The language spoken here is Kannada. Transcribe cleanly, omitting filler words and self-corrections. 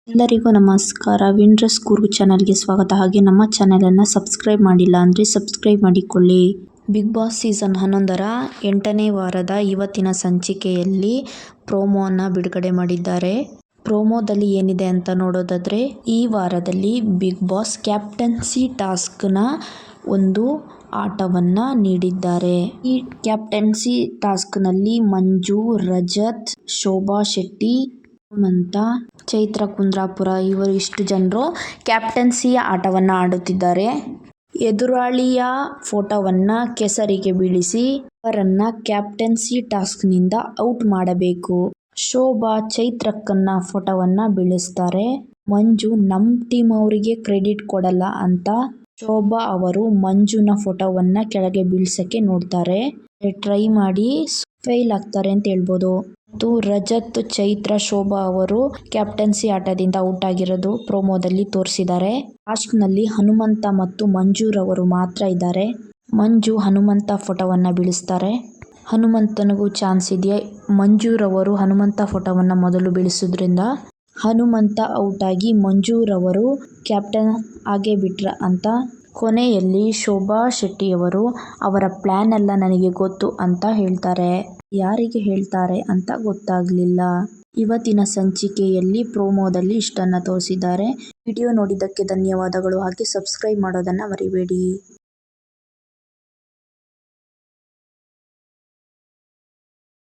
ಎಲ್ಲರಿಗೂ ನಮಸ್ಕಾರ. ವಿಂಡ್ರಸ್ ಕೂರ್ಗ್ ಚಾನಲ್ಗೆ ಸ್ವಾಗತ. ಹಾಗೆ ನಮ್ಮ ಚಾನಲನ್ನು ಸಬ್ಸ್ಕ್ರೈಬ್ ಮಾಡಿಲ್ಲ ಅಂದರೆ ಸಬ್ಸ್ಕ್ರೈಬ್ ಮಾಡಿಕೊಳ್ಳಿ. ಬಿಗ್ ಬಾಸ್ ಸೀಸನ್ 11ರ 8ನೇ ವಾರದ ಇವತ್ತಿನ ಸಂಚಿಕೆಯಲ್ಲಿ ಪ್ರೋಮೋನ ಬಿಡುಗಡೆ ಮಾಡಿದ್ದಾರೆ. ಪ್ರೋಮೋದಲ್ಲಿ ಏನಿದೆ ಅಂತ ನೋಡೋದಾದರೆ, ಈ ವಾರದಲ್ಲಿ ಬಿಗ್ ಬಾಸ್ ಕ್ಯಾಪ್ಟನ್ಸಿ ಟಾಸ್ಕ್ನ ಒಂದು ಆಟವನ್ನು ನೀಡಿದ್ದಾರೆ. ಈ ಕ್ಯಾಪ್ಟನ್ಸಿ ಟಾಸ್ಕ್ನಲ್ಲಿ ಮಂಜು, ರಜತ್, ಶೋಭಾ ಶೆಟ್ಟಿ, ಹನುಮಂತ, ಚೈತ್ರ ಕುಂದಾಪುರ ಇಷ್ಟು ಜನರು ಕ್ಯಾಪ್ಟನ್ಸಿಯ ಆಟವನ್ನು ಆಡುತ್ತಿದ್ದಾರೆ. ಎದುರಾಳಿಯ ಫೋಟೋವನ್ನು ಕೆಸರಿಗೆ ಬೀಳಿಸಿ ಅವರನ್ನ ಕ್ಯಾಪ್ಟನ್ಸಿ ಟಾಸ್ಕ್ನಿಂದ ಔಟ್ ಮಾಡಬೇಕು. ಶೋಭಾ ಚೈತ್ರಕ್ಕನ ಫೋಟೋವನ್ನು ಬೀಳಿಸ್ತಾರೆ. ಮಂಜು ನಮ್ಮ ಟೀಮ್ ಅವರಿಗೆ ಕ್ರೆಡಿಟ್ ಕೊಡಲ್ಲ ಅಂತ ಶೋಭಾ ಅವರು ಮಂಜುನ ಫೋಟೋವನ್ನು ಕೆಳಗೆ ಬೀಳ್ಸಕ್ಕೆ ನೋಡ್ತಾರೆ. ಟ್ರೈ ಮಾಡಿ ಫೇಲ್ ಆಗ್ತಾರೆ ಅಂತ ಹೇಳ್ಬೋದು. ಮತ್ತು ರಜತ್, ಚೈತ್ರ, ಶೋಭಾ ಅವರು ಕ್ಯಾಪ್ಟನ್ಸಿ ಆಟದಿಂದ ಔಟ್ ಆಗಿರೋದು ಪ್ರೋಮೋದಲ್ಲಿ ತೋರಿಸಿದ್ದಾರೆ. ಲಾಸ್ಟ್ನಲ್ಲಿ ಹನುಮಂತ ಮತ್ತು ಮಂಜುರವರು ಮಾತ್ರ ಇದ್ದಾರೆ. ಮಂಜು ಹನುಮಂತ ಫೋಟೋವನ್ನು ಬೀಳಿಸ್ತಾರೆ. ಹನುಮಂತನಿಗೂ ಚಾನ್ಸ್ ಇದೆಯಾ? ಮಂಜುರವರು ಹನುಮಂತ ಫೋಟೋವನ್ನು ಮೊದಲು ಬೀಳಿಸೋದ್ರಿಂದ ಹನುಮಂತ ಔಟ್ ಆಗಿ ಮಂಜುರವರು ಕ್ಯಾಪ್ಟನ್ ಆಗೇ ಬಿಟ್ರ ಅಂತ. ಕೊನೆಯಲ್ಲಿ ಶೋಭಾ ಶೆಟ್ಟಿಯವರು ಅವರ ಪ್ಲಾನ್ ಎಲ್ಲ ನನಗೆ ಗೊತ್ತು ಅಂತ ಹೇಳ್ತಾರೆ. ಯಾರಿಗೆ ಹೇಳ್ತಾರೆ ಅಂತ ಗೊತ್ತಾಗ್ಲಿಲ್ಲ. ಇವತ್ತಿನ ಸಂಚಿಕೆಯಲ್ಲಿ ಪ್ರೋಮೋದಲ್ಲಿ ಇಷ್ಟನ್ನ ತೋರಿಸಿದ್ದಾರೆ. ವಿಡಿಯೋ ನೋಡಿದ್ದಕ್ಕೆ ಧನ್ಯವಾದಗಳು. ಹಾಗೆ ಸಬ್ಸ್ಕ್ರೈಬ್ ಮಾಡೋದನ್ನ ಮರಿಬೇಡಿ.